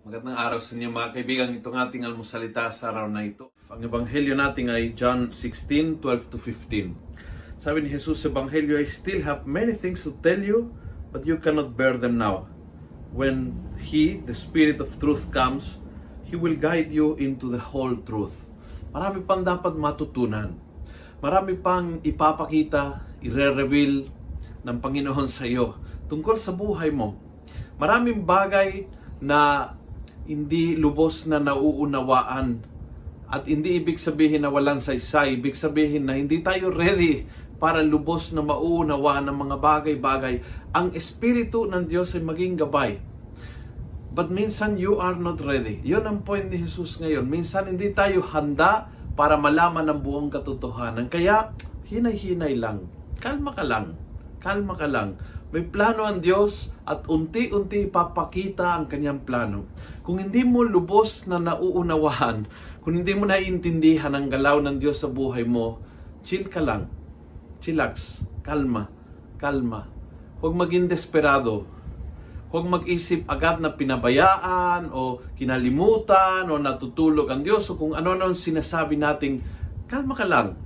Magandang araw sa inyo mga kaibigan. Itong ating almusalita sa araw na ito. Ang ebanghelyo natin ay John 16:12-15. Sabi ni Jesus sa ebanghelyo, I still have many things to tell you, but you cannot bear them now. When He, the Spirit of truth, comes, He will guide you into the whole truth. Marami pang dapat matutunan. Marami pang ipapakita, ire-reveal ng Panginoon sa iyo tungkol sa buhay mo. Maraming bagay na hindi lubos na nauunawaan at hindi ibig sabihin na walang saysay. Ibig sabihin na hindi tayo ready para lubos na mauunawaan ng mga bagay-bagay. Ang Espiritu ng Diyos ay maging gabay. But minsan you are not ready. Yun ang point ni Jesus ngayon. Minsan hindi tayo handa para malaman ang buong katotohanan. Kaya hinay-hinay lang. Kalma ka lang. Kalma ka lang. May plano ang Diyos at unti-unti ipapakita ang kanyang plano. Kung hindi mo lubos na nauunawaan, kung hindi mo naiintindihan ang galaw ng Diyos sa buhay mo, chill ka lang. Chillax. Kalma. Kalma. Huwag maging desperado. Huwag mag-isip agad na pinabayaan o kinalimutan o natutulog ang Diyos o kung ano-ano sinasabi nating kalma ka lang.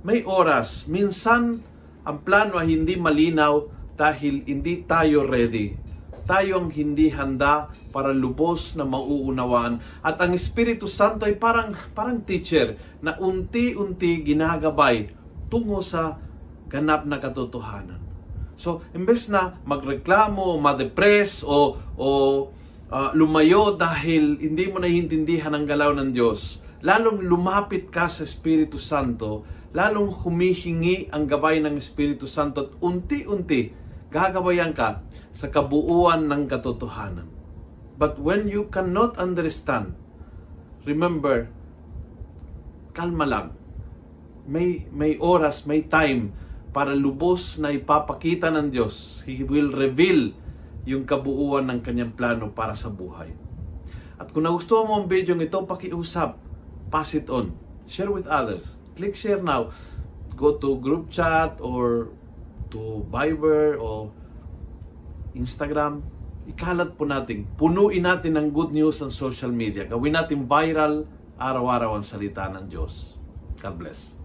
May oras. Minsan, ang plano ay hindi malinaw dahil hindi tayo ready. Tayo ang hindi handa para lubos na mauunawaan. At ang Espiritu Santo ay parang teacher na unti-unti ginagabay tungo sa ganap na katotohanan. So, imbes na magreklamo, ma-depress o lumayo dahil hindi mo naiintindihan ang galaw ng Diyos, lalong lumapit ka sa Espiritu Santo, lalong humihingi ang gabay ng Espiritu Santo at unti-unti gagabayan ka sa kabuuan ng katotohanan. But when you cannot understand, remember, kalma lang. May oras, may time para lubos na ipapakita ng Diyos. He will reveal yung kabuuan ng kanyang plano para sa buhay. At kung nagustuhan mo ang video ito, pakiusap. Pass it on. Share with others. Click share now. Go to group chat or to Viber o Instagram. Ikalat po natin. Punuin natin ng good news ang social media. Gawin natin viral araw-araw ang salita ng Diyos. God bless.